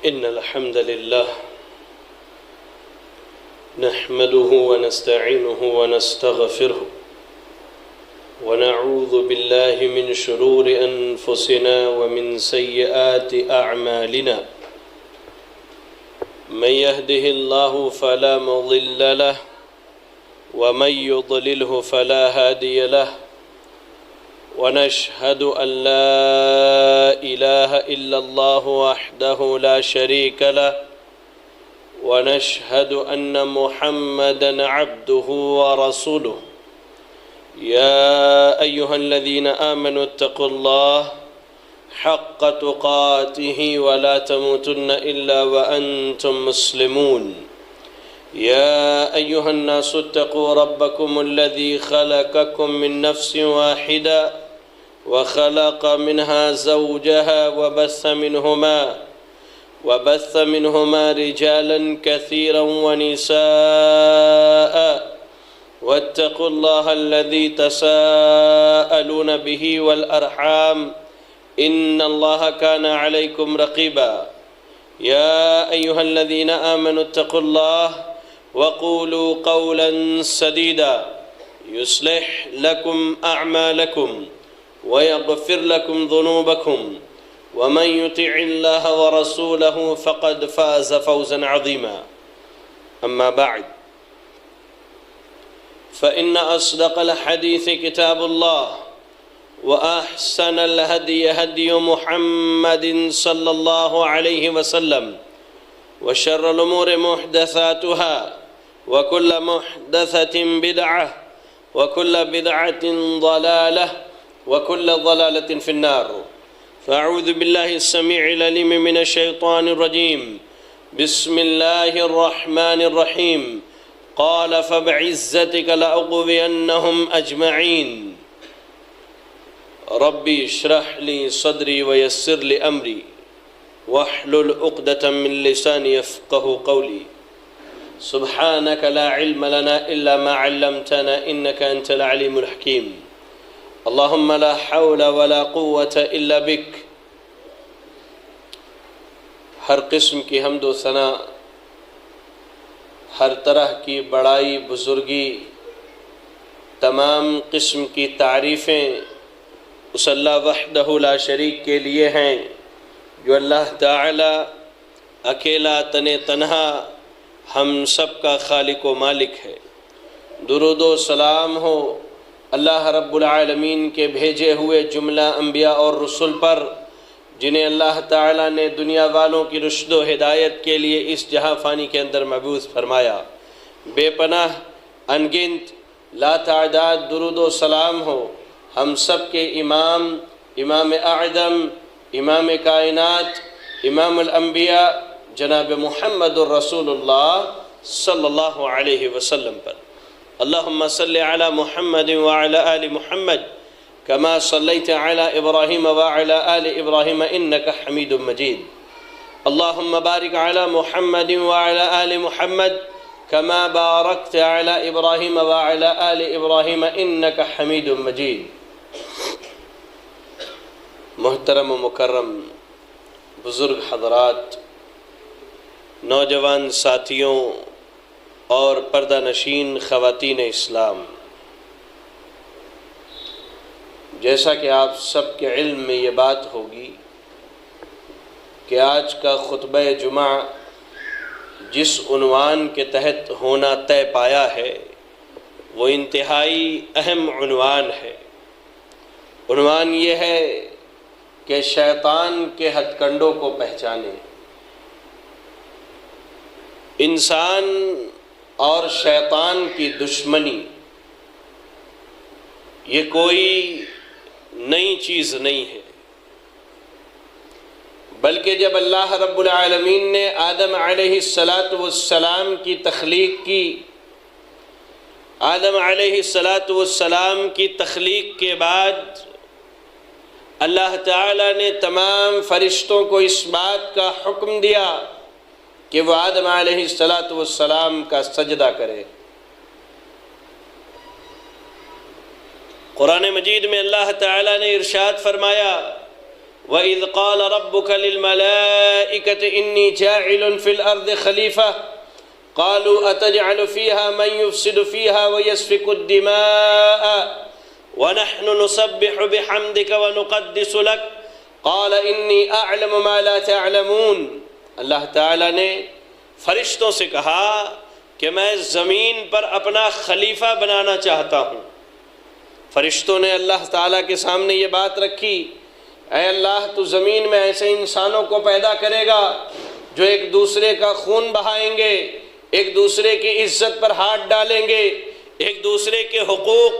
إن الحمد لله نحمده ونستعينه ونستغفره ونعوذ بالله من شرور أنفسنا ومن سيئات أعمالنا من يهده الله فلا مضل له ومن يضلله فلا هادي له ونشهد أن لا إله إلا الله وحده لا شريك له ونشهد أن محمدًا عبده ورسوله يا أيها الذين آمنوا اتقوا الله حق تقاته ولا تموتن إلا وأنتم مسلمون يا أيها الناس اتقوا ربكم الذي خلقكم من نفس واحدة وخلق منها زوجها وبث منهما رجالا كثيرا ونساء واتقوا الله الذي تساءلون به والأرحام إن الله كان عليكم رقيبا يا أيها الذين آمنوا اتقوا الله وقولوا قولا سديدا يصلح لكم أعمالكم ويغفر لكم ذنوبكم ومن يطع الله ورسوله فقد فاز فوزا عظيما أما بعد فإن أصدق الحديث كتاب الله وأحسن الهدي هدي محمد صلى الله عليه وسلم وشر الأمور محدثاتها وكل محدثة بدعة وكل بدعة ضلالة وكل ضلالة في النار فأعوذ بالله السميع العليم من الشيطان الرجيم بسم الله الرحمن الرحيم قال فبعزتك لأغوينهم أجمعين ربي اشرح لي صدري ويسر لي أمري واحلل عقدة من لساني يفقه قولي سبحانك لا علم لنا إلا ما علمتنا إنك أنت العليم الحكيم اللهم لا حول ولا قوة إلا بك ہر قسم کی حمد و ثنا، ہر طرح کی بڑائی بزرگی، تمام قسم کی تعریفیں اس اللہ وحدہ لا شریک کے لیے ہیں جو اللہ تعالی اکیلا تنہا ہم سب کا خالق و مالک ہے۔ درود و سلام ہو اللہ رب العالمین کے بھیجے ہوئے جملہ انبیاء اور رسل پر، جنہیں اللہ تعالیٰ نے دنیا والوں کی رشد و ہدایت کے لیے اس جہاں فانی کے اندر مبعوث فرمایا۔ بے پناہ انگنت لا تعداد درود و سلام ہو ہم سب کے امام اعظم، امام کائنات، امام الانبیاء جناب محمد الرسول اللہ صلی اللہ علیہ وسلم پر۔ اللہم صلی علی محمد وعلی آل محمد كما صليت على إبراهيم وعلى آل إبراهيم إنك حميد مجيد اللهم بارك على محمد وعلى آل محمد كما باركت على إبراهيم وعلى آل إبراهيم إنك حميد مجيد۔ محترم و مکرم بزرگ حضرات، نوجوان ساتھیوں اور پردہ نشین خواتین اسلام، جیسا کہ آپ سب کے علم میں یہ بات ہوگی کہ آج کا خطبہ جمعہ جس عنوان کے تحت ہونا طے پایا ہے وہ انتہائی اہم عنوان ہے۔ عنوان یہ ہے کہ شیطان کے ہتھ کنڈوں کو پہچانیں۔ انسان اور شیطان کی دشمنی یہ کوئی نئی چیز نہیں ہے، بلکہ جب اللہ رب العالمین نے آدم علیہ السلام کی تخلیق کی، آدم علیہ السلام کی تخلیق کے بعد اللہ تعالیٰ نے تمام فرشتوں کو اس بات کا حکم دیا کہ وہ آدم علیہ السلام کا سجدہ کرے۔ قرآن مجید میں اللہ تعالیٰ نے ارشاد فرمایا وَإِذْ قَالَ رَبُّكَ لِلْمَلَائِكَةِ إِنِّي جَاعِلٌ فِي الْأَرْضِ خَلِيفَةً قَالُوا أَتَجْعَلُ فِيهَا مَنْ يُفْسِدُ فِيهَا وَيَسْفِكُ الدِّمَاءَ وَنَحْنُ نُسَبِّحُ بِحَمْدِكَ وَنُقَدِّسُ لَكَ قَالَ إِنِّي أَعْلَمُ مَا لَا تَعْلَمُونَ۔ اللہ تعالیٰ نے فرشتوں سے کہا کہ میں زمین پر اپنا خلیفہ بنانا چاہتا ہوں۔ فرشتوں نے اللہ تعالیٰ کے سامنے یہ بات رکھی، اے اللہ تو زمین میں ایسے انسانوں کو پیدا کرے گا جو ایک دوسرے کا خون بہائیں گے، ایک دوسرے کی عزت پر ہاتھ ڈالیں گے، ایک دوسرے کے حقوق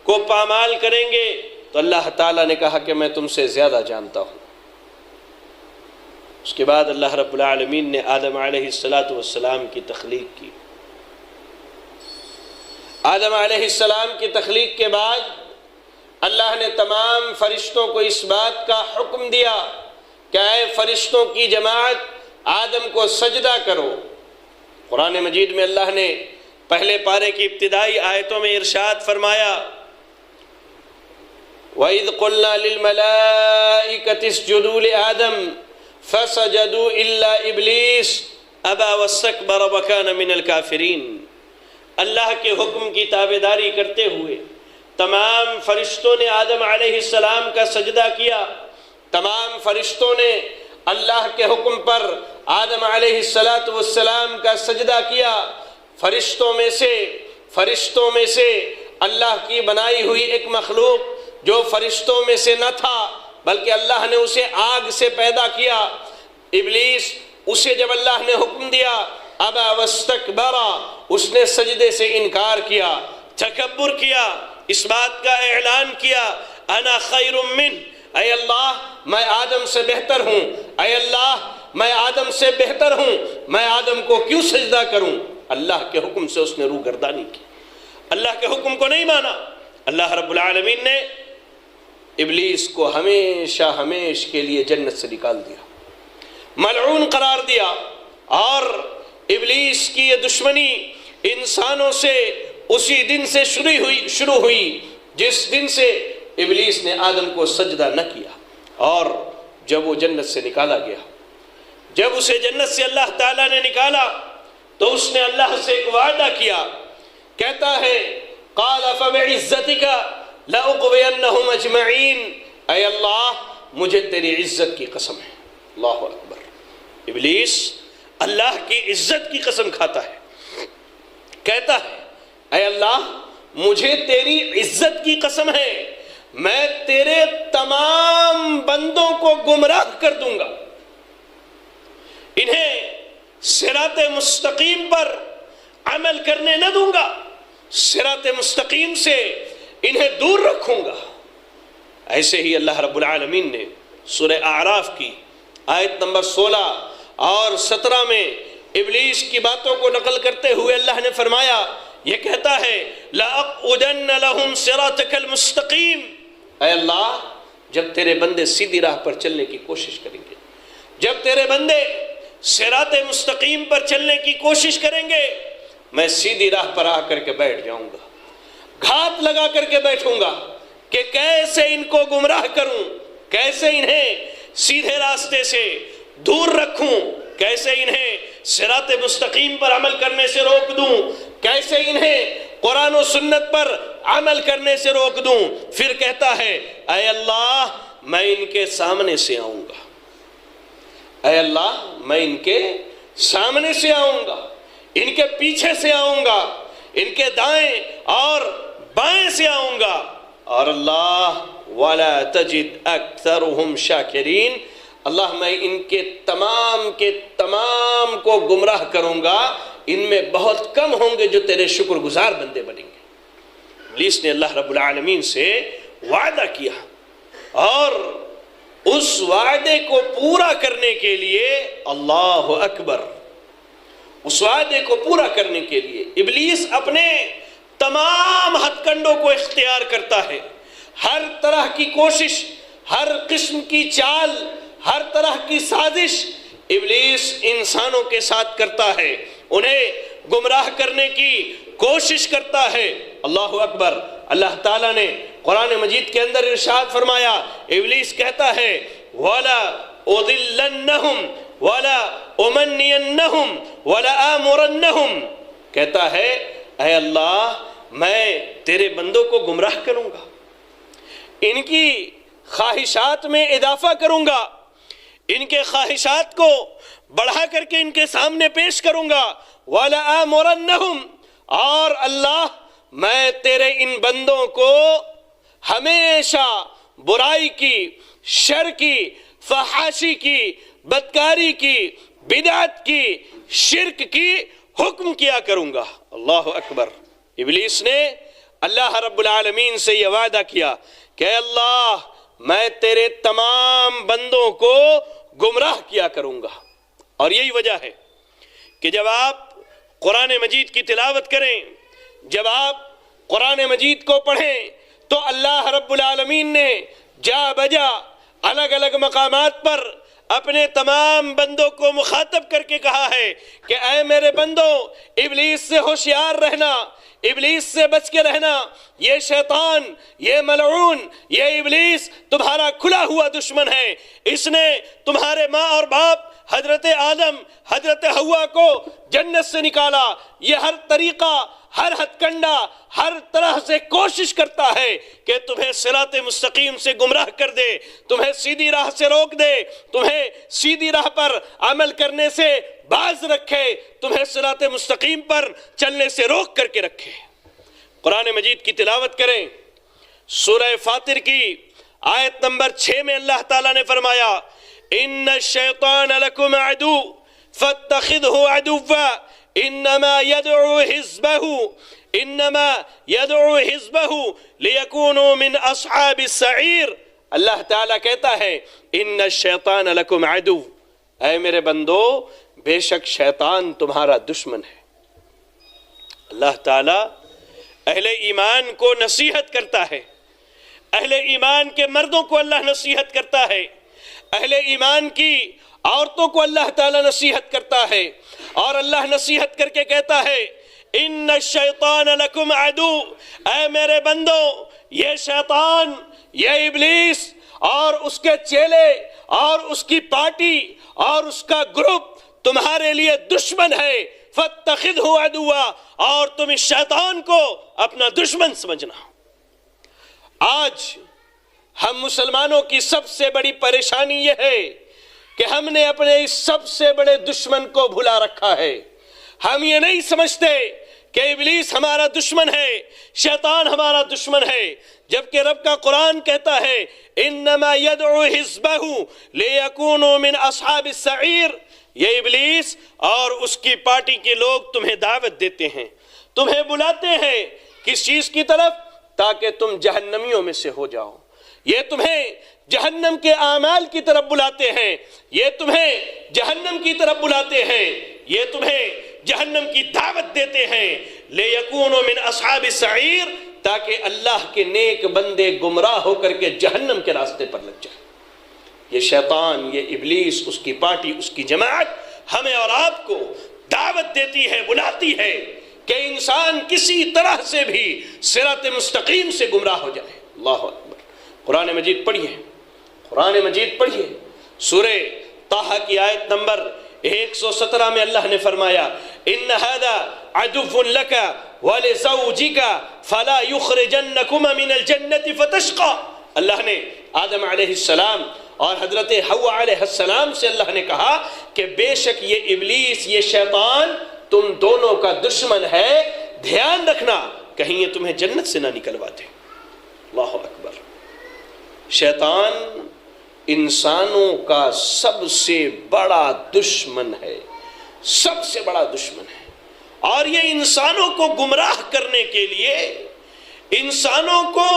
کو پامال کریں گے۔ تو اللہ تعالیٰ نے کہا کہ میں تم سے زیادہ جانتا ہوں۔ اس کے بعد اللہ رب العالمین نے آدم علیہ السلام کی تخلیق کی۔ آدم علیہ السلام کی تخلیق کے بعد اللہ نے تمام فرشتوں کو اس بات کا حکم دیا کہ اے فرشتوں کی جماعت آدم کو سجدہ کرو۔ قرآن مجید میں اللہ نے پہلے پارے کی ابتدائی آیتوں میں ارشاد فرمایا، وَإِذْ قُلْنَا لِلْمَلَائِكَةِ اسْجُدُوا لِآدَمَ فَسَجَدُوا إِلَّا إِبْلِيسَ أَبَى وَاسْتَكْبَرَ وَكَانَ مِنَ الْكَافِرِينَ۔ اللہ کے حکم کی تابعداری کرتے ہوئے تمام فرشتوں نے آدم علیہ السلام کا سجدہ کیا۔ تمام فرشتوں نے اللہ کے حکم پر آدم علیہ السلام کا سجدہ کیا۔ فرشتوں میں سے اللہ کی بنائی ہوئی ایک مخلوق جو فرشتوں میں سے نہ تھا بلکہ اللہ نے اسے آگ سے پیدا کیا، ابلیس، اسے جب اللہ نے حکم دیا ابا واستکبر، اس نے سجدے سے انکار کیا، تکبر کیا، اس بات کا اعلان کیا انا خیر من، اے اللہ میں آدم سے بہتر ہوں، اے اللہ میں آدم سے بہتر ہوں، میں آدم کو کیوں سجدہ کروں؟ اللہ کے حکم سے اس نے روگردانی کی، اللہ کے حکم کو نہیں مانا۔ اللہ رب العالمین نے ابلیس کو ہمیشہ کے لیے جنت سے نکال دیا، ملعون قرار دیا، اور ابلیس کی یہ دشمنی انسانوں سے اسی دن سے شروع ہوئی جس دن سے ابلیس نے آدم کو سجدہ نہ کیا، اور جب وہ جنت سے نکالا گیا، جب اسے جنت سے اللہ تعالیٰ نے نکالا تو اس نے اللہ سے ایک وعدہ کیا، کہتا ہے قال فبعزتک لأغوینہم اجمعین، اے اللہ مجھے تیری عزت کی قسم ہے۔ اللہ اکبر، ابلیس اللہ کی عزت کی قسم کھاتا ہے، کہتا ہے اے اللہ مجھے تیری عزت کی قسم ہے، میں تیرے تمام بندوں کو گمراہ کر دوں گا، انہیں صراط مستقیم پر عمل کرنے نہ دوں گا، صراط مستقیم سے انہیں دور رکھوں گا۔ ایسے ہی اللہ رب العالمین نے سورہ اعراف کی آیت نمبر 16 اور 17 میں ابلیس کی باتوں کو نقل کرتے ہوئے اللہ نے فرمایا، یہ کہتا ہے لَأَقْعُدَنَّ لَهُمْ صِرَاطَكَ الْمُسْتَقِيمِ، اے اللہ جب تیرے بندے سیدھی راہ پر چلنے کی کوشش کریں گے، جب تیرے بندے صراط مستقیم پر چلنے کی کوشش کریں گے، میں سیدھی راہ پر آ کر کے بیٹھ جاؤں گا، گھات لگا کر کے بیٹھوں گا کہ کیسے ان کو گمراہ کروں، کیسے انہیں سیدھے راستے سے دور رکھوں، کیسے انہیں صراط مستقیم پر عمل کرنے سے روک دوں، کیسے انہیں قرآن و سنت پر عمل کرنے سے روک دوں۔ پھر کہتا ہے اے اللہ میں ان کے سامنے سے آؤں گا، اے اللہ میں ان کے سامنے سے آؤں گا، ان کے پیچھے سے آؤں گا، ان کے دائیں اور بائیں سے آؤں گا، اور اللہ وَلَا تَجِدْ أَكْثَرُهُمْ شَاكِرِينَ، اللہ میں ان کے تمام کو گمراہ کروں گا، ان میں بہت کم ہوں گے جو تیرے شکر گزار بندے بنیں گے۔ ابلیس نے اللہ رب العالمین سے وعدہ کیا، اور اس وعدے کو پورا کرنے کے لیے اللہ اکبر، اس وعدے کو پورا کرنے کے لیے ابلیس اپنے تمام ہتھ کنڈوں کو اختیار کرتا ہے، ہر طرح کی کوشش، ہر قسم کی چال، ہر طرح کی سازش ابلیس انسانوں کے ساتھ کرتا ہے، انہیں گمراہ کرنے کی کوشش کرتا ہے۔ اللہ اکبر، اللہ تعالیٰ نے قرآن مجید کے اندر ارشاد فرمایا، ابلیس کہتا ہے ولا اضلنہم ولا امنینہم ولا آمرنہم، کہتا ہے اے اللہ میں تیرے بندوں کو گمراہ کروں گا، ان کی خواہشات میں اضافہ کروں گا، ان کے خواہشات کو بڑھا کر کے ان کے سامنے پیش کروں گا، ولا آمرنہم، اور اللہ میں تیرے ان بندوں کو ہمیشہ برائی کی، شر کی، فحاشی کی، بدکاری کی، بدعت کی، شرک کی حکم کیا کروں گا۔ اللہ اکبر۔ ابلیس نے اللہ رب العالمین سے یہ وعدہ کیا کہ اے اللہ میں تیرے تمام بندوں کو گمراہ کیا کروں گا۔ اور یہی وجہ ہے کہ جب آپ قرآن مجید کی تلاوت کریں، جب آپ قرآن مجید کو پڑھیں، تو اللہ رب العالمین نے جا بجا الگ الگ مقامات پر اپنے تمام بندوں کو مخاطب کر کے کہا ہے کہ اے میرے بندوں، ابلیس سے ہوشیار رہنا، ابلیس سے بچ کے رہنا، یہ شیطان، یہ ملعون، یہ ابلیس تمہارا کھلا ہوا دشمن ہے، اس نے تمہارے ماں اور باپ حضرت آدم، حضرت حوا کو جنت سے نکالا، یہ ہر طریقہ، ہر ہتھ کنڈا، ہر طرح سے کوشش کرتا ہے کہ تمہیں صراط مستقیم سے گمراہ کر دے، تمہیں سیدھی راہ سے روک دے، تمہیں سیدھی راہ پر عمل کرنے سے باز رکھے، تمہیں صراط مستقیم پر چلنے سے روک کر کے رکھے۔ قرآن مجید کی تلاوت کریں، سورہ فاطر کی آیت نمبر 6 میں اللہ تعالیٰ نے فرمایا ان الشیطان لکم عدو فاتخذہ عدوا انما يدعو حزبہ لیکونوا من اصحاب السعیر۔ اللہ تعالیٰ کہتا ہے ان الشیطان لکم عدو، اے میرے بندو بے شک شیطان تمہارا دشمن ہے۔ اللہ تعالیٰ اہل ایمان کو نصیحت کرتا ہے، اہل ایمان کے مردوں کو اللہ نصیحت کرتا ہے، اہل ایمان کی عورتوں کو اللہ تعالیٰ نصیحت کرتا ہے، اور اللہ نصیحت کر کے کہتا ہے ان الشیطان لکم عدو، اے میرے بندو یہ شیطان، یہ ابلیس اور اس کے چیلے اور اس کی پارٹی اور اس کا گروپ تمہارے لیے دشمن ہے، فاتخذہ عدوا، اور تم اس شیطان کو اپنا دشمن سمجھنا۔ آج ہم مسلمانوں کی سب سے بڑی پریشانی یہ ہے کہ ہم نے اپنے اس سب سے بڑے دشمن کو بھلا رکھا ہے۔ ہم یہ نہیں سمجھتے کہ ابلیس ہمارا دشمن ہے، شیطان ہمارا دشمن ہے، جبکہ رب کا قرآن کہتا ہے انما يدعو حزبہ لیکونوا من اصحاب السعیر، یہ ابلیس اور اس کی پارٹی کے لوگ تمہیں دعوت دیتے ہیں، تمہیں بلاتے ہیں کس چیز کی طرف؟ تاکہ تم جہنمیوں میں سے ہو جاؤ۔ یہ تمہیں جہنم کے اعمال کی طرف بلاتے ہیں، یہ تمہیں جہنم کی طرف بلاتے ہیں، یہ تمہیں جہنم کی دعوت دیتے ہیں، لیکونوا من اصحاب السعیر، تاکہ اللہ کے نیک بندے گمراہ ہو کر کے جہنم کے راستے پر لگ جائیں۔ یہ شیطان، یہ ابلیس، اس کی پارٹی، اس کی جماعت ہمیں اور آپ کو دعوت دیتی ہے، بلاتی ہے کہ انسان کسی طرح سے بھی صراط مستقیم سے گمراہ ہو جائے۔ اللہ اکبر۔ قرآن مجید پڑھیے، قرآن مجید پڑھیے، سورہ طٰہٰ کی آیت نمبر 117 میں اللہ نے فرمایا ان هذا عدو لك ولزوجك فلا يخرجنكما من الجنة فتشقى۔ اللہ نے آدم علیہ السلام اور حضرت حوا علیہ السلام سے اللہ نے کہا کہ بے شک یہ ابلیس، یہ شیطان تم دونوں کا دشمن ہے، دھیان رکھنا کہیں یہ تمہیں جنت سے نہ نکلوا دے۔ اللہ اکبر۔ شیطان انسانوں کا سب سے بڑا دشمن ہے، سب سے بڑا دشمن ہے، اور یہ انسانوں کو گمراہ کرنے کے لیے، انسانوں کو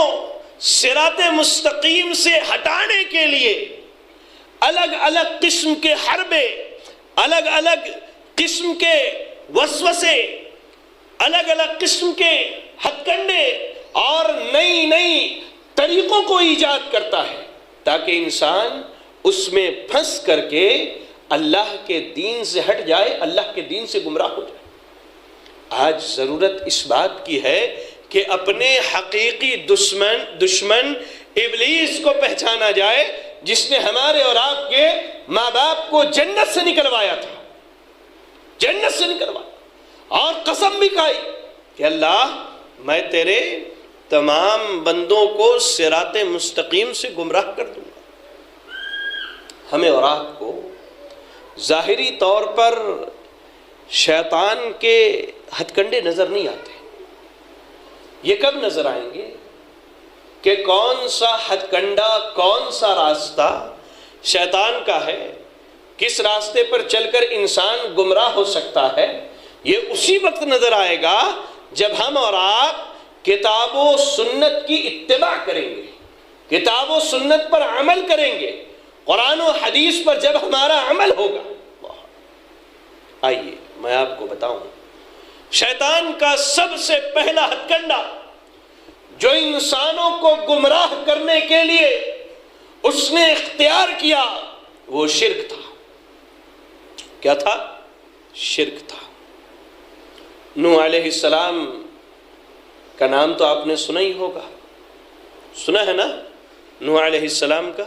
صراط مستقیم سے ہٹانے کے لیے الگ الگ قسم کے حربے، الگ الگ قسم کے وسوسے، الگ الگ قسم کے ہتھ کنڈے اور نئی نئی طریقوں کو ایجاد کرتا ہے تاکہ انسان اس میں پھنس کر کے اللہ کے دین سے ہٹ جائے، اللہ کے دین سے گمراہ ہو جائے۔ آج ضرورت اس بات کی ہے کہ اپنے حقیقی دشمن ابلیس کو پہچانا جائے، جس نے ہمارے اور آپ کے ماں باپ کو جنت سے نکلوایا تھا، جنت سے نکلوایا، اور قسم بھی کھائی کہ اللہ میں تیرے تمام بندوں کو صراط مستقیم سے گمراہ کر دوں گا۔ ہمیں اور آپ کو ظاہری طور پر شیطان کے ہتھ کنڈے نظر نہیں آتے، یہ کب نظر آئیں گے کہ کون سا ہتھ کنڈا، کون سا راستہ شیطان کا ہے، کس راستے پر چل کر انسان گمراہ ہو سکتا ہے، یہ اسی وقت نظر آئے گا جب ہم اور آپ کتاب و سنت کی اتباع کریں گے، کتاب و سنت پر عمل کریں گے، قرآن و حدیث پر جب ہمارا عمل ہوگا۔ آئیے میں آپ کو بتاؤں، شیطان کا سب سے پہلا ہتھ کنڈا جو انسانوں کو گمراہ کرنے کے لیے اس نے اختیار کیا وہ شرک تھا۔ کیا تھا؟ شرک تھا۔ نوح علیہ السلام کا نام تو آپ نے سنا ہی ہوگا، سنا ہے نا نوح علیہ السلام کا؟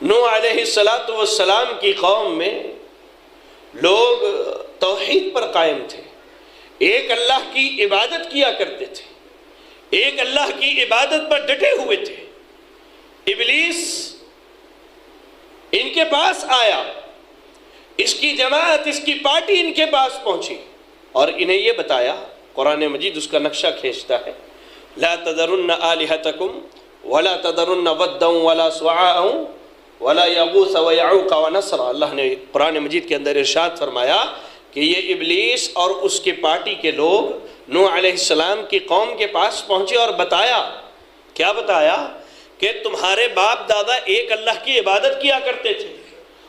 نوح علیہ السلام کی قوم میں لوگ توحید پر قائم تھے، ایک اللہ کی عبادت کیا کرتے تھے، ایک اللہ کی عبادت پر ڈٹے ہوئے تھے۔ ابلیس ان کے پاس آیا، اس کی جماعت، اس کی پارٹی ان کے پاس پہنچی اور انہیں یہ بتایا، قرآن مجید اس کا نقشہ کھینچتا ہے، لا تذرن آلہتکم ولا تذرن ودا ولا سواعا ولا یغوث ویعوق ونسرا۔ اللہ نے قرآن مجید کے اندر ارشاد فرمایا کہ یہ ابلیس اور اس کے پارٹی کے لوگ نوح علیہ السلام کی قوم کے پاس پہنچے اور بتایا، کیا بتایا؟ کہ تمہارے باپ دادا ایک اللہ کی عبادت کیا کرتے تھے،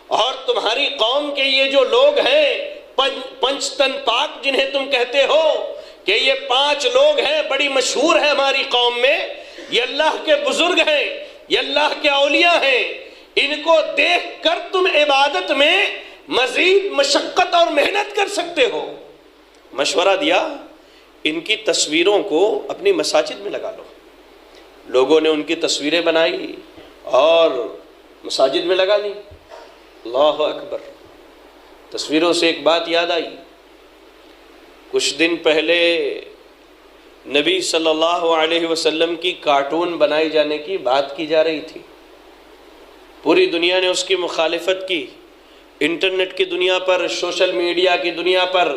اور تمہاری قوم کے یہ جو لوگ ہیں پنچ تن پاک جنہیں تم کہتے ہو کہ یہ 5 لوگ ہیں، بڑی مشہور ہے ہماری قوم میں، یہ اللہ کے بزرگ ہیں، یہ اللہ کے اولیاء ہیں، ان کو دیکھ کر تم عبادت میں مزید مشقت اور محنت کر سکتے ہو۔ مشورہ دیا ان کی تصویروں کو اپنی مساجد میں لگا لو۔ لوگوں نے ان کی تصویریں بنائی اور مساجد میں لگا لی۔ اللہ اکبر۔ تصویروں سے ایک بات یاد آئی، کچھ دن پہلے نبی صلی اللہ علیہ وسلم کی کارٹون بنائی جانے کی بات کی جا رہی تھی، پوری دنیا نے اس کی مخالفت کی، انٹرنیٹ کی دنیا پر، سوشل میڈیا کی دنیا پر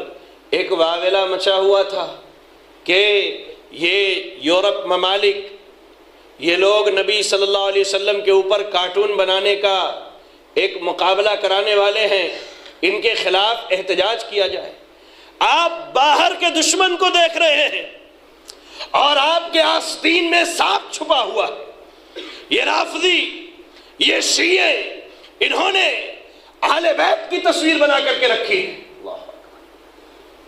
ایک واویلا مچا ہوا تھا کہ یہ یورپ ممالک، یہ لوگ نبی صلی اللہ علیہ وسلم کے اوپر کارٹون بنانے کا ایک مقابلہ کرانے والے ہیں، ان کے خلاف احتجاج کیا جائے۔ آپ باہر کے دشمن کو دیکھ رہے ہیں اور آپ کے آستین میں سانپ چھپا ہوا ہے۔ یہ رافضی، یہ شیعہ، انہوں نے اہل بیت کی تصویر بنا کر کے رکھی ہے،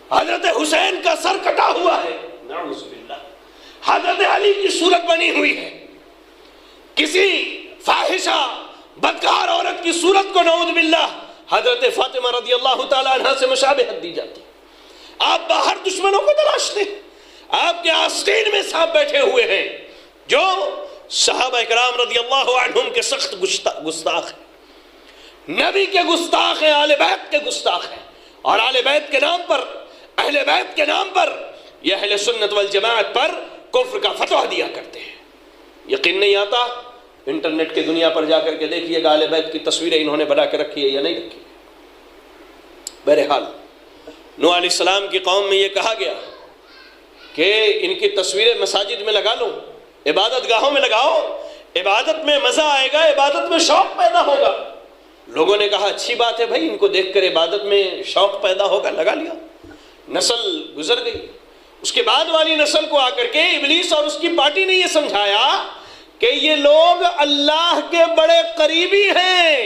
حضرت حسین کا سر کٹا ہوا ہے، نعوذ باللہ، حضرت علی کی صورت بنی ہوئی ہے، کسی فاحشہ بدکار عورت کی صورت کو نعوذ باللہ حضرت فاطمہ رضی اللہ تعالیٰ عنہ سے مشابہت دی جاتی ہے۔ آپ باہر دشمنوں کو تلاشتے ہیں، آپ کے آستین میں سانپ بیٹھے ہوئے ہیں جو صحابہ اکرام رضی اللہ عنہم کے سخت گستاخ ہیں، نبی کے گستاخ ہیں، اہل بیت کے گستاخ ہیں، اور اہل بیت کے نام پر، اہل بیت کے نام پر یہ اہل سنت والجماعت پر کفر کا فتویٰ دیا کرتے ہیں۔ یقین نہیں آتا؟ انٹرنیٹ کی دنیا پر جا کر کے دیکھیے گا اہل بیت کی تصویریں انہوں نے بنا کے رکھی ہے یا نہیں رکھی ہے۔ بہرحال نوح علیہ السلام کی قوم میں یہ کہا گیا کہ ان کی تصویریں مساجد میں لگا لو، عبادت گاہوں میں لگاؤ، عبادت میں مزہ آئے گا، عبادت میں شوق پیدا ہوگا۔ لوگوں نے کہا اچھی بات ہے بھائی، ان کو دیکھ کر عبادت میں شوق پیدا ہوگا، لگا لیا۔ نسل گزر گئی، اس کے بعد والی نسل کو آ کر کے ابلیس اور اس کی پارٹی نے یہ سمجھایا کہ یہ لوگ اللہ کے بڑے قریبی ہیں،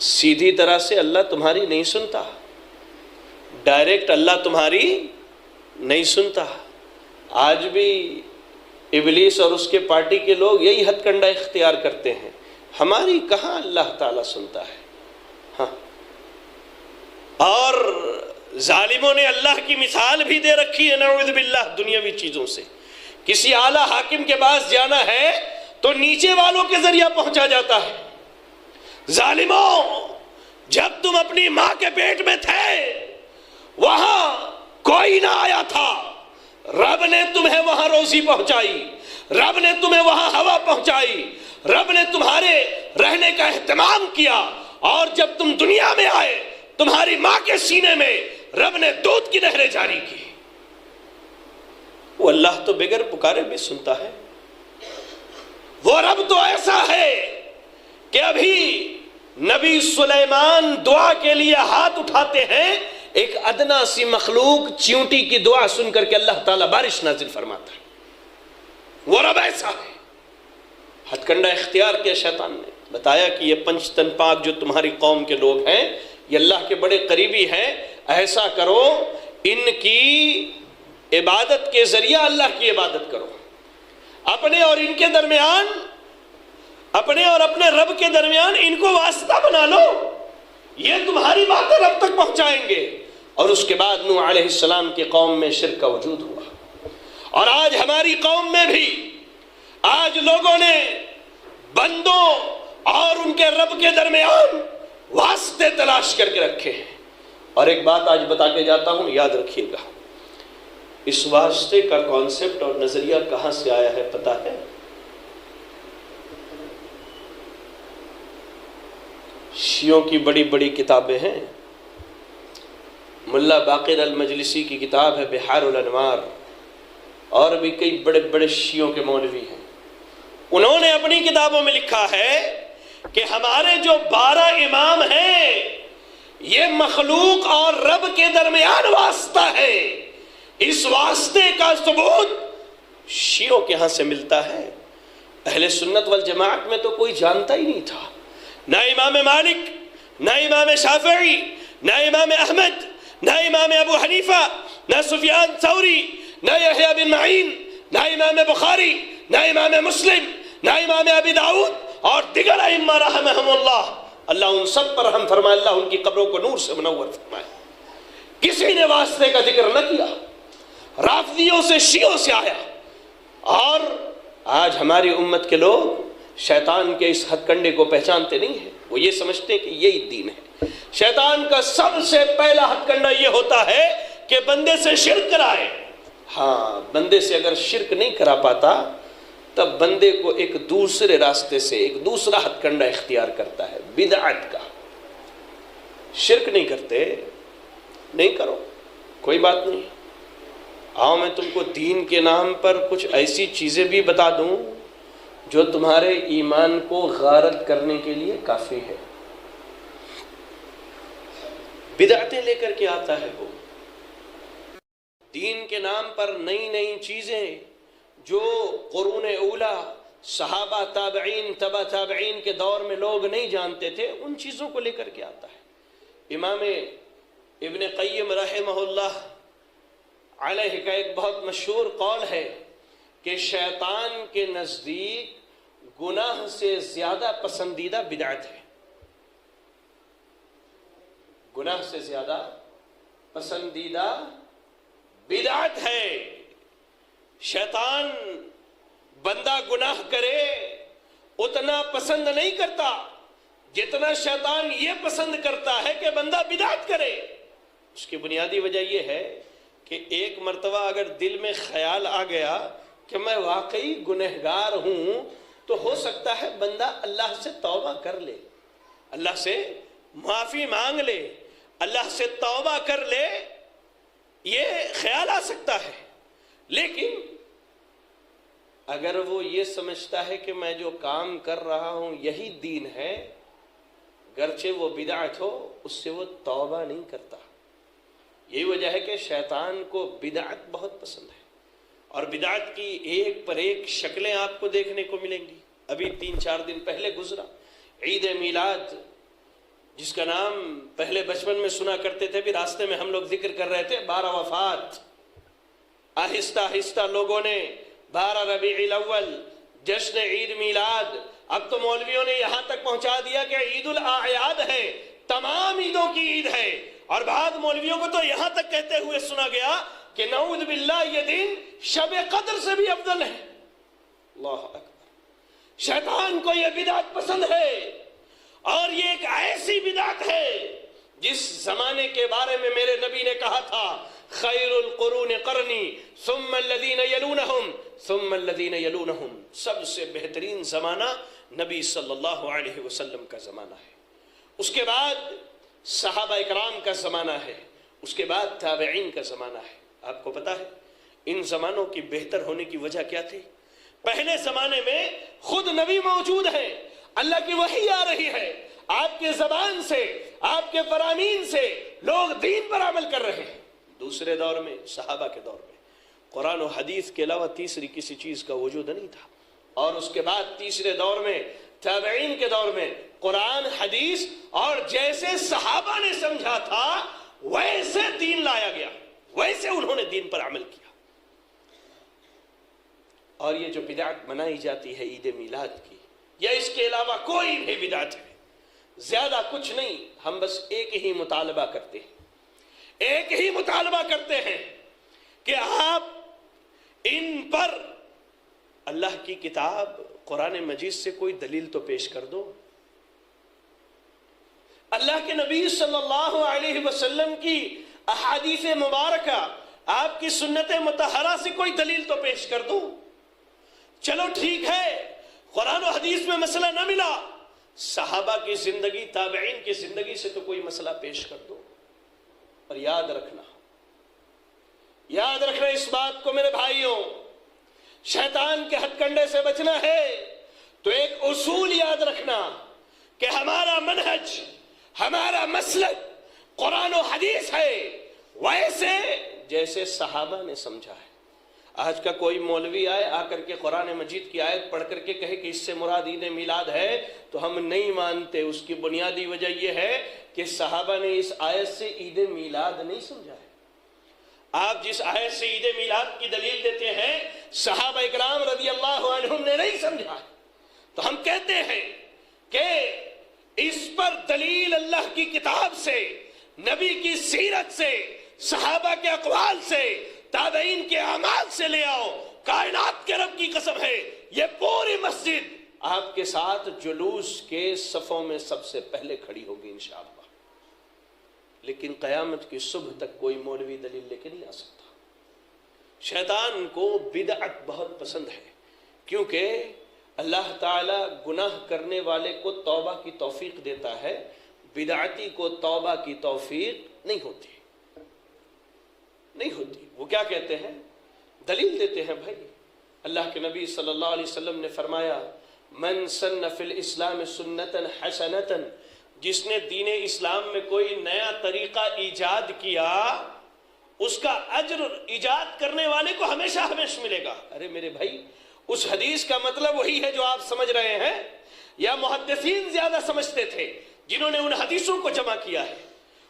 سیدھی طرح سے اللہ تمہاری نہیں سنتا، ڈائریکٹ اللہ تمہاری نہیں سنتا۔ آج بھی ابلیس اور اس کے پارٹی کے لوگ یہی ہتھ کنڈا اختیار کرتے ہیں، ہماری کہاں اللہ تعالیٰ سنتا ہے۔ ہاں، اور ظالموں نے اللہ کی مثال بھی دے رکھی ہے نعوذ باللہ دنیاوی چیزوں سے. کسی اعلیٰ حاکم کے پاس جانا ہے تو نیچے والوں کے ذریعہ پہنچا جاتا ہے. ظالموں، جب تم اپنی ماں کے پیٹ میں تھے وہاں کوئی نہ آیا تھا، رب نے تمہیں وہاں روزی پہنچائی، رب نے تمہیں وہاں ہوا پہنچائی، رب نے تمہارے رہنے کا اہتمام کیا، اور جب تم دنیا میں آئے تمہاری ماں کے سینے میں رب نے دودھ کی نہریں جاری کی. وہ اللہ تو بغیر پکارے بھی سنتا ہے. وہ رب تو ایسا ہے کہ ابھی نبی سلیمان دعا کے لیے ہاتھ اٹھاتے ہیں، ایک ادنا سی مخلوق چیونٹی کی دعا سن کر کے اللہ تعالیٰ بارش نازل فرماتا ہے. وہ رب ایسا ہے. ہتھ کنڈا اختیار کیا شیطان نے، بتایا کہ یہ پنچ تن پاک جو تمہاری قوم کے لوگ ہیں یہ اللہ کے بڑے قریبی ہیں، ایسا کرو ان کی عبادت کے ذریعہ اللہ کی عبادت کرو، اپنے اور ان کے درمیان، اپنے اور اپنے رب کے درمیان ان کو واسطہ بنا لو، یہ تمہاری باتیں رب تک پہنچائیں گے. اور اس کے بعد نوح علیہ السلام کی قوم میں شرک کا وجود ہوا. اور آج ہماری قوم میں بھی آج لوگوں نے بندوں اور ان کے رب کے درمیان واسطے تلاش کر کے رکھے ہیں. اور ایک بات آج بتا کے جاتا ہوں، یاد رکھیے گا، اس واسطے کا کانسیپٹ اور نظریہ کہاں سے آیا ہے پتہ ہے؟ شیعوں کی بڑی بڑی کتابیں ہیں. ملا باقر المجلسی کی کتاب ہے بحار الانوار، اور بھی کئی بڑے بڑے شیعوں کے مولوی ہیں. انہوں نے اپنی کتابوں میں لکھا ہے کہ ہمارے جو 12 امام ہیں یہ مخلوق اور رب کے درمیان واسطہ ہے. اس واسطے کا ثبوت شیعوں کے ہاں سے ملتا ہے. اہل سنت والجماعت میں تو کوئی جانتا ہی نہیں تھا، نہ امام مالک، نہ امام شافعی، نہ امام احمد، نہ امام ابو حنیفہ، نہ سفیان ثوری، نہ یحییٰ بن معین، نہ امام بخاری، نہ امام مسلم، نہ امام ابی داؤد اور دیگر ائمہ رحمہم اللہ. اللہ ان سب پر رحم فرمائے، اللہ ان کی قبروں کو نور سے منور فرمائے. کسی نے واسطے کا ذکر نہ کیا، رافضیوں سے شیعوں سے آیا. اور آج ہماری امت کے لوگ شیطان کے اس ہتھ کنڈے کو پہچانتے نہیں ہیں. وہ یہ سمجھتے ہیں کہ یہی دین ہے. شیطان کا سب سے پہلا ہتھ کنڈا یہ ہوتا ہے کہ بندے سے شرک کرائے. ہاں، بندے سے اگر شرک نہیں کرا پاتا تب بندے کو ایک دوسرے راستے سے ایک دوسرا ہتھ کنڈا اختیار کرتا ہے، بدعت کا. شرک نہیں کرتے، نہیں کرو، کوئی بات نہیں. آؤ میں تم کو دین کے نام پر کچھ ایسی چیزیں بھی بتا دوں جو تمہارے ایمان کو غارت کرنے کے لیے کافی ہے. بدعتیں لے کر کے آتا ہے وہ، دین کے نام پر نئی نئی چیزیں جو قرون اولا صحابہ تابعین تبع تابعین کے دور میں لوگ نہیں جانتے تھے، ان چیزوں کو لے کر کے آتا ہے. امام ابن قیم رحمہ اللہ علیہ کا ایک بہت مشہور قول ہے کہ شیطان کے نزدیک گناہ سے زیادہ پسندیدہ بدعت ہے. گناہ سے زیادہ پسندیدہ بدعت ہے. شیطان بندہ گناہ کرے اتنا پسند نہیں کرتا جتنا شیطان یہ پسند کرتا ہے کہ بندہ بدعت کرے. اس کی بنیادی وجہ یہ ہے کہ ایک مرتبہ اگر دل میں خیال آ گیا کہ میں واقعی گنہگار ہوں تو ہو سکتا ہے بندہ اللہ سے توبہ کر لے، اللہ سے معافی مانگ لے، اللہ سے توبہ کر لے، یہ خیال آ سکتا ہے. لیکن اگر وہ یہ سمجھتا ہے کہ میں جو کام کر رہا ہوں یہی دین ہے، گرچہ وہ بدعت ہو، اس سے وہ توبہ نہیں کرتا. یہی وجہ ہے کہ شیطان کو بدعت بہت پسند ہے، اور بدعت کی ایک پر ایک شکلیں آپ کو دیکھنے کو ملیں گی. ابھی 3-4 دن پہلے گزرا عید میلاد، جس کا نام پہلے بچپن میں سنا کرتے تھے، بھی راستے میں ہم لوگ ذکر کر رہے تھے 12 وفات. آہستہ آہستہ لوگوں نے 12 ربیع الاول جشن عید میلاد، اب تو مولویوں نے یہاں تک پہنچا دیا کہ عید الاعیاد ہے، تمام عیدوں کی عید ہے. اور بعض مولویوں کو تو یہاں تک کہتے ہوئے سنا گیا کہ نعوذ باللہ یہ دن شب قدر سے بھی افضل ہے۔ اللہ اکبر۔ شیطان کو یہ بدعت پسند ہے، اور یہ ایک ایسی بدعت ہے جس زمانے کے بارے میں میرے نبی نے کہا تھا خیر القرون قرنی ثم الذین یلونہم ثم الذین یلونہم، سب سے بہترین زمانہ نبی صلی اللہ علیہ وسلم کا زمانہ ہے، اس کے بعد صحابہ اکرام کا زمانہ ہے، اس کے بعد تابعین کا زمانہ ہے۔ آپ کو پتا ہے ان زمانوں کی بہتر ہونے کی وجہ کیا تھی؟ پہلے زمانے میں خود نبی موجود ہیں، اللہ کی وحی آ رہی ہے، آپ کے زبان سے، آپ کے فرامین سے لوگ دین پر عمل کر رہے ہیں۔ دوسرے دور میں، صحابہ کے دور میں، قرآن و حدیث کے علاوہ تیسری کسی چیز کا وجود نہیں تھا، اور اس کے بعد تیسرے دور میں، تابعین کے دور میں، قرآن حدیث اور جیسے صحابہ نے سمجھا تھا ویسے دین لایا گیا، ویسے انہوں نے دین پر عمل کیا۔ اور یہ جو بدعت منائی جاتی ہے عید میلاد کی، یا اس کے علاوہ کوئی بھی بدعت ہے، زیادہ کچھ نہیں، ہم بس ایک ہی مطالبہ کرتے ہیں، ایک ہی مطالبہ کرتے ہیں کہ آپ ان پر اللہ کی کتاب قرآن مجید سے کوئی دلیل تو پیش کر دو، اللہ کے نبی صلی اللہ علیہ وسلم کی احادیث مبارکہ، آپ کی سنت مطہرہ سے کوئی دلیل تو پیش کر دو۔ چلو ٹھیک ہے، قرآن و حدیث میں مسئلہ نہ ملا، صحابہ کی زندگی، تابعین کی زندگی سے تو کوئی مسئلہ پیش کر دو۔ اور یاد رکھنا اس بات کو میرے بھائیوں، شیطان کے ہتھ کنڈے سے بچنا ہے تو ایک اصول یاد رکھنا کہ ہمارا منہج، ہمارا مسلک قرآن و حدیث ہے، ویسے جیسے صحابہ نے سمجھا ہے۔ آج کا کوئی مولوی آئے آ کر کے قرآن مجید کی آیت پڑھ کر کے کہے کہ اس سے مراد عید میلاد ہے تو ہم نہیں مانتے۔ اس کی بنیادی وجہ یہ ہے کہ صحابہ نے اس آیت سے عید میلاد نہیں سمجھا ہے۔ آپ جس آیت سے عید میلاد کی دلیل دیتے ہیں صحابہ اکرام رضی اللہ عنہم نے نہیں سمجھا ہے، تو ہم کہتے ہیں کہ اس پر دلیل اللہ کی کتاب سے، نبی کی سیرت سے، صحابہ کے اقوال سے، تابعین کے اعمال سے لے آؤ۔ کائنات کے رب کی قسم ہے، یہ پوری مسجد آپ کے ساتھ جلوس کے صفوں میں سب سے پہلے کھڑی ہوگی انشاءاللہ، لیکن قیامت کی صبح تک کوئی مولوی دلیل لے کے نہیں آ سکتا۔ شیطان کو بدعت بہت پسند ہے، کیونکہ اللہ تعالی گناہ کرنے والے کو توبہ کی توفیق دیتا ہے، بدعتی کو توبہ کی توفیق نہیں ہوتی۔ وہ کیا کہتے ہیں؟ دلیل دیتے ہیں بھائی، اللہ کے نبی صلی اللہ علیہ وسلم نے فرمایا من سن فی الاسلام سنتا حسنتا، جس نے دین اسلام میں کوئی نیا طریقہ ایجاد کیا اس کا اجر ایجاد کرنے والے کو ہمیشہ ہمیشہ ملے گا۔ ارے میرے بھائی، اس حدیث کا مطلب وہی ہے جو آپ سمجھ رہے ہیں، یا محدثین زیادہ سمجھتے تھے جنہوں نے ان حدیثوں کو جمع کیا ہے؟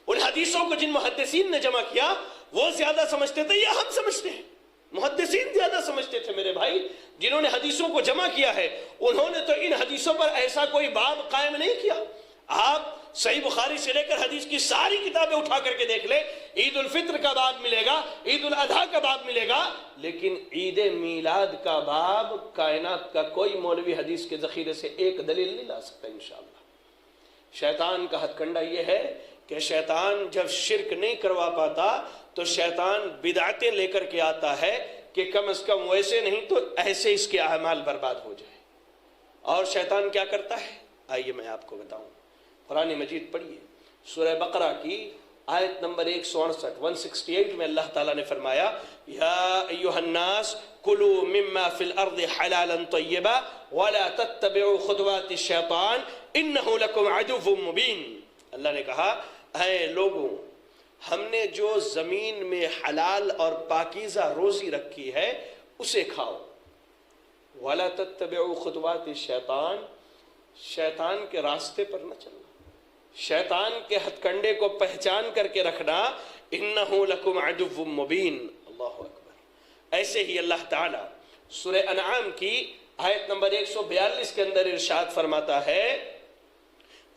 ان حدیثوں کو جن محدثین نے جمع کیا وہ زیادہ سمجھتے تھے یا ہم سمجھتے ہیں؟ محدثین زیادہ سمجھتے تھے میرے بھائی، جنہوں نے حدیثوں کو جمع کیا ہے انہوں نے تو ان حدیثوں پر ایسا کوئی باب قائم نہیں کیا۔ آپ صحیح بخاری سے لے کر حدیث کی ساری کتابیں اٹھا کر کے دیکھ لیں، عید الفطر کا باب ملے گا، عید الاضحیٰ کا باب ملے گا، لیکن عید میلاد کا باب کائنات کا کوئی مولوی حدیث کے ذخیرے سے ایک دلیل نہیں لا سکتا انشاءاللہ۔ شیطان کا ہتھ کنڈا یہ ہے کہ شیطان جب شرک نہیں کروا پاتا تو شیطان بدعتیں لے کر کے آتا ہے کہ کم از کم ویسے نہیں تو ایسے اس کے اعمال برباد ہو جائے۔ اور شیطان کیا کرتا ہے؟ آئیے میں آپ کو بتاؤں۔ قرآن مجید پڑھیے، سورہ بقرہ کی آیت نمبر 168 میں اللہ تعالیٰ نے فرمایا یا ایھا الناس کلوا مما فی الارض حلالا طیبا ولا تتبعوا خطوات الشیطان انہ لکم عدو مبین۔ اللہ نے کہا اے لوگوں، ہم نے جو زمین میں حلال اور پاکیزہ روزی رکھی ہے اسے کھاؤ، ولا تتبعوا خطوات الشیطان، شیطان کے راستے پر نہ چلنا، شیطان کے ہتھ کنڈے کو پہچان کر کے رکھنا، انہ لکم عدو مبین۔ اللہ اکبر۔ ایسے ہی اللہ تعالیٰ سورہ انعام کی آیت نمبر 142 کے اندر ارشاد فرماتا ہے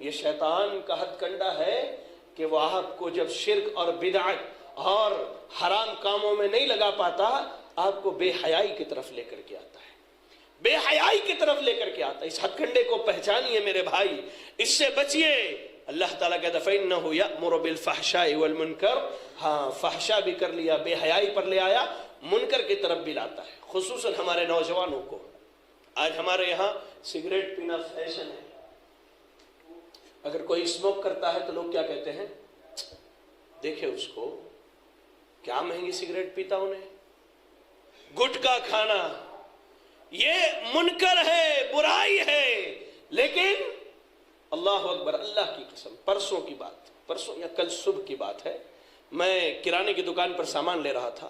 یہ شیطان کا ہتھ کنڈا ہے کہ وہ آپ کو جب شرک اور بدعت اور حرام کاموں میں نہیں لگا پاتا، آپ کو بے حیائی کی طرف لے کر کے آتا ہے، بے حیائی کی طرف لے کر کے آتا ہے۔ اس ہتھ کنڈے کو پہچانیے میرے بھائی، اس سے بچیے۔ اللہ تعالیٰ کہتا ہے فَإِنَّهُ يَأْمُرُ بِالْفَحْشَاءِ وَالْمُنْكَرِ، ہاں فحشا بھی کر لیا، بے حیائی پر لے آیا، منکر کی طرف بھی لاتا ہے۔ خصوصاً ہمارے نوجوانوں کو آج ہمارے یہاں سگریٹ پینا فیشن ہے۔ اگر کوئی اسموک کرتا ہے تو لوگ کیا کہتے ہیں؟ دیکھیں اس کو، کیا مہنگی سگریٹ پیتا انہیں، گٹکا کھانا، یہ منکر ہے، برائی ہے۔ لیکن اللہ اکبر، اللہ کی قسم، پرسوں کی بات، پرسوں یا کل صبح کی بات ہے، میں کرانے کی دکان پر سامان لے رہا تھا،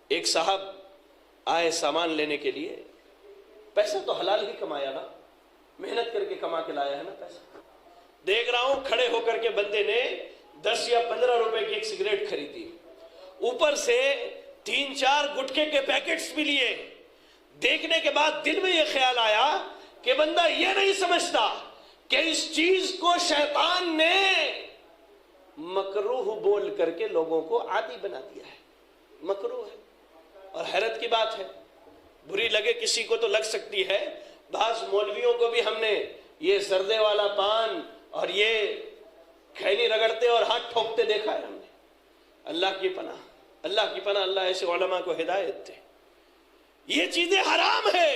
ایک صاحب آئے سامان لینے کے لیے، پیسہ تو حلال ہی کمایا نا، محنت کر کے کما کے لایا ہے نا پیسہ۔ دیکھ رہا ہوں کھڑے ہو کر کے بندے نے 10 یا 15 روپے کی ایک سگریٹ خریدی، اوپر سے 3-4 گٹکے کے پیکٹس بھی لیے۔ دیکھنے کے بعد دل میں یہ خیال آیا کہ بندہ یہ نہیں سمجھتا کہ اس چیز کو شیطان نے مکروہ بول کر کے لوگوں کو عادی بنا دیا ہے، مکروہ ہے۔ اور حیرت کی بات ہے، بری لگے کسی کو تو لگ سکتی ہے، بعض مولویوں کو بھی ہم نے یہ زردے والا پان اور یہ کھینی رگڑتے اور ہاتھ ٹھوکتے دیکھا ہے ہم نے۔ اللہ کی پناہ، اللہ کی پناہ، اللہ ایسے علماء کو ہدایت دے۔ یہ چیزیں حرام ہے،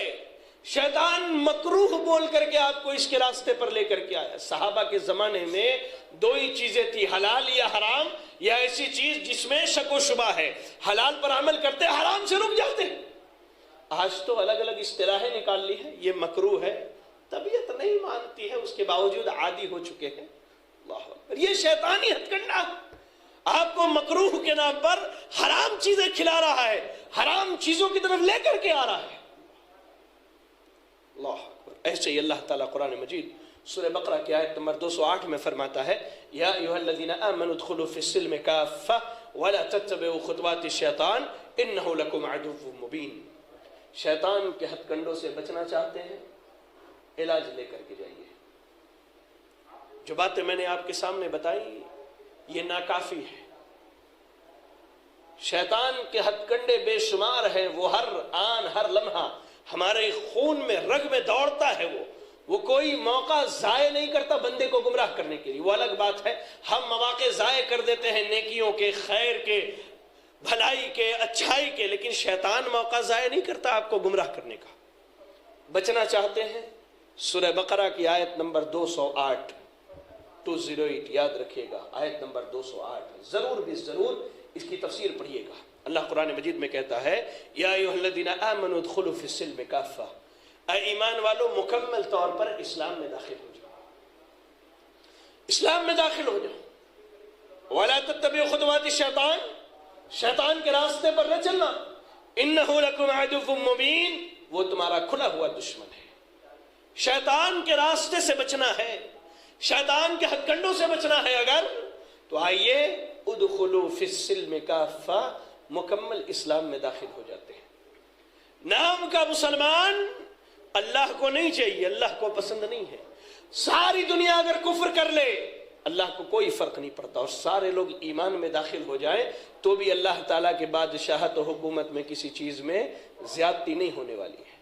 شیطان مکروہ بول کر کے آپ کو اس کے راستے پر لے کر کے آیا۔ صحابہ کے زمانے میں 2 ہی چیزیں تھی، حلال یا حرام، یا ایسی چیز جس میں شک و شبہ ہے، حلال پر عمل کرتے، حرام سے رک جاتے۔ آج تو الگ الگ اصطلاحیں نکال لی ہیں، یہ مکروہ ہے، طبیعت نہیں مانتی ہے، اس کے باوجود عادی ہو چکے ہیں۔ اللہ اکبر، یہ شیطانی ہتھ کنڈا آپ کو مکروہ کے نام پر حرام چیزیں کھلا رہا ہے، حرام چیزوں کی طرف لے کر کے آ رہا ہے۔ اللہ اکبر۔ ایسے ہی اللہ تعالیٰ قرآن مجید سورہ بقرہ کی آیت نمبر 208 میں فرماتا ہے یا ایھا الذین آمنوا ادخلوا فی السلم کافہ ولا تتبعوا خطوات الشیطان انہ لکم عدو مبین۔ شیطان کے ہتھ کنڈوں سے بچنا چاہتے ہیں، علاج لے کر کے جائیے۔ جو باتیں میں نے آپ کے سامنے بتائی یہ ناکافی ہے۔ شیطان کے ہتھ کنڈے بے شمار ہیں، وہ ہر آن ہر لمحہ ہمارے خون میں رگ میں دوڑتا ہے، وہ کوئی موقع ضائع نہیں کرتا بندے کو گمراہ کرنے کے لیے۔ وہ الگ بات ہے ہم مواقع ضائع کر دیتے ہیں نیکیوں کے، خیر کے، بھلائی کے، اچھائی کے، لیکن شیطان موقع ضائع نہیں کرتا آپ کو گمراہ کرنے کا۔ بچنا چاہتے ہیں، سورہ بقرہ کی آیت نمبر 208 208 یاد رکھیے گا، آیت نمبر 208 ضرور بھی ضرور اس کی تفسیر پڑھیے گا۔ اللہ قرآن مجید میں کہتا ہے یا ایھا الذین آمنوا ادخلوا فی السلم کافہ، اے ایمان والو مکمل طور پر اسلام میں داخل ہو جاؤ، اسلام میں داخل ہو جاؤ۔ ولا تتبعوا خطوات الشیطان، شیطان کے راستے پر نہ چلنا، انہ لکم عدو مبین، وہ تمہارا کھلا ہوا دشمن ہے۔ شیطان کے راستے سے بچنا ہے، شیطان کے ہتھ کنڈوں سے بچنا ہے اگر، تو آئیے ادخلوا فی السلم کافہ، مکمل اسلام میں داخل ہو جاتے ہیں۔ نام کا مسلمان اللہ کو نہیں چاہیے، اللہ کو پسند نہیں ہے۔ ساری دنیا اگر کفر کر لے اللہ کو کوئی فرق نہیں پڑتا، اور سارے لوگ ایمان میں داخل ہو جائیں تو بھی اللہ تعالیٰ کے بادشاہت و حکومت میں کسی چیز میں زیادتی نہیں ہونے والی ہے۔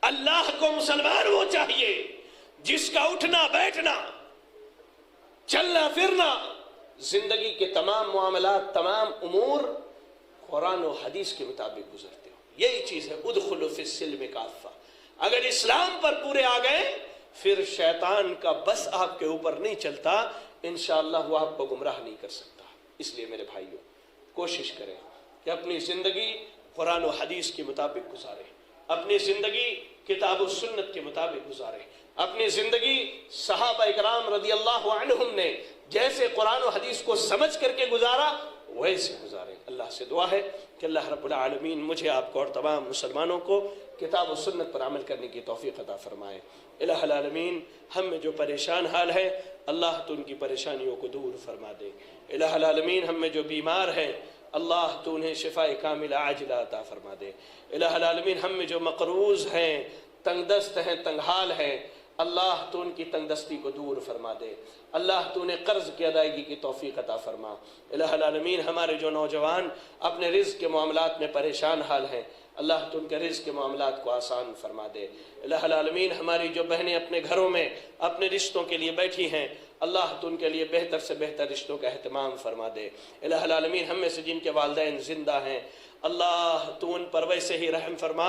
اللہ کو مسلمان وہ چاہیے جس کا اٹھنا بیٹھنا، چلنا پھرنا، زندگی کے تمام معاملات، تمام امور قرآن و حدیث کے مطابق گزرتے ہو۔ یہی چیز ہے ادخلوا فی السلم کافہ۔ اگر اسلام پر پورے آ گئے پھر شیطان کا بس آپ کے اوپر نہیں چلتا، انشاءاللہ وہ آپ کو گمراہ نہیں کر سکتا۔ اس لیے میرے بھائیوں کوشش کریں کہ اپنی زندگی قرآن و حدیث کے مطابق گزاریں، اپنی زندگی کتاب و سنت کے مطابق گزاریں، اپنی زندگی صحابہ اکرام رضی اللہ عنہم نے جیسے قرآن و حدیث کو سمجھ کر کے گزارا ویسے گزاریں۔ اللہ سے دعا ہے کہ اللہ رب العالمین مجھے آپ کو اور تمام مسلمانوں کو کتاب و سنت پر عمل کرنے کی توفیق عطا فرمائے۔ الہ العالمین ہم میں جو پریشان حال ہے اللہ تو ان کی پریشانیوں کو دور فرما دے۔ الہ العالمین ہم میں جو بیمار ہیں اللہ تو انہیں شفاء کاملہ عاجلہ عطا فرما دے۔ الہ العالمین ہم میں جو مقروض ہیں، تنگ دست ہیں، تنگ حال ہیں، اللہ تو ان کی تنگ دستی کو دور فرما دے، اللہ تو انہیں قرض کی ادائیگی کی توفیق عطا فرما۔ الہ العالمین ہمارے جو نوجوان اپنے رزق کے معاملات میں پریشان حال ہیں، اللہ تو ان کے رزق کے معاملات کو آسان فرما دے۔ الہ العالمین ہماری جو بہنیں اپنے گھروں میں اپنے رشتوں کے لیے بیٹھی ہیں، اللہ تو ان کے لیے بہتر سے بہتر رشتوں کا اہتمام فرما دے۔ الہ العالمین ہم میں سے جن کے والدین زندہ ہیں، اللہ تو ان پر ویسے ہی رحم فرما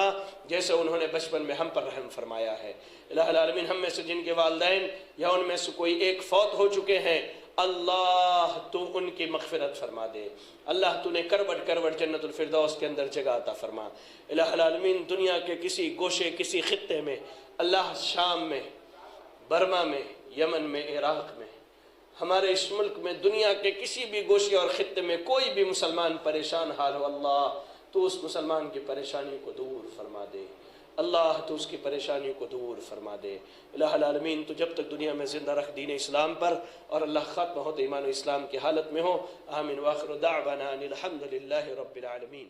جیسے انہوں نے بچپن میں ہم پر رحم فرمایا ہے۔ الہ العالمین ہم میں سے جن کے والدین یا ان میں سے کوئی ایک فوت ہو چکے ہیں، اللہ تو ان کی مغفرت فرما دے، اللہ تو نے کروٹ کروٹ جنت الفردوس کے اندر جگہ عطا فرما۔ الہ العالمین دنیا کے کسی گوشے کسی خطے میں، اللہ شام میں، برما میں، یمن میں، عراق میں، ہمارے اس ملک میں، دنیا کے کسی بھی گوشے اور خطے میں کوئی بھی مسلمان پریشان حال ہو، اللہ تو اس مسلمان کی پریشانی کو دور فرما دے، اللہ تو اس کی پریشانی کو دور فرما دے۔ الہ العالمین تو جب تک دنیا میں زندہ رکھ دین اسلام پر، اور اللہ ختم ہو تو ایمان و اسلام کی حالت میں ہو۔ آمین۔ وآخر دعوانا ان الحمد للہ رب العالمین۔